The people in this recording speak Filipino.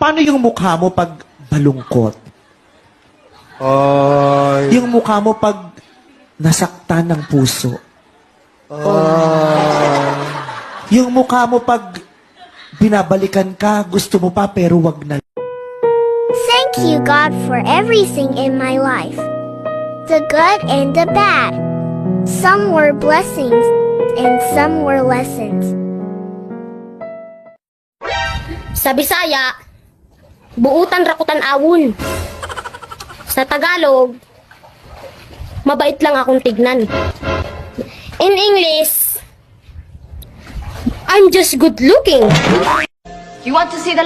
Paano yung mukha mo pag malungkot? Ay. Yung mukha mo pag nasaktan ng puso? Yung mukha mo pag binabalikan ka, gusto mo pa pero wag na. Thank you, God, for everything in my life. The good and the bad. Some were blessings, and some were lessons. Sa Bisaya, buutan rakutan awon. Sa Tagalog, mabait lang akong tignan. In English, I'm just good looking. You want to see the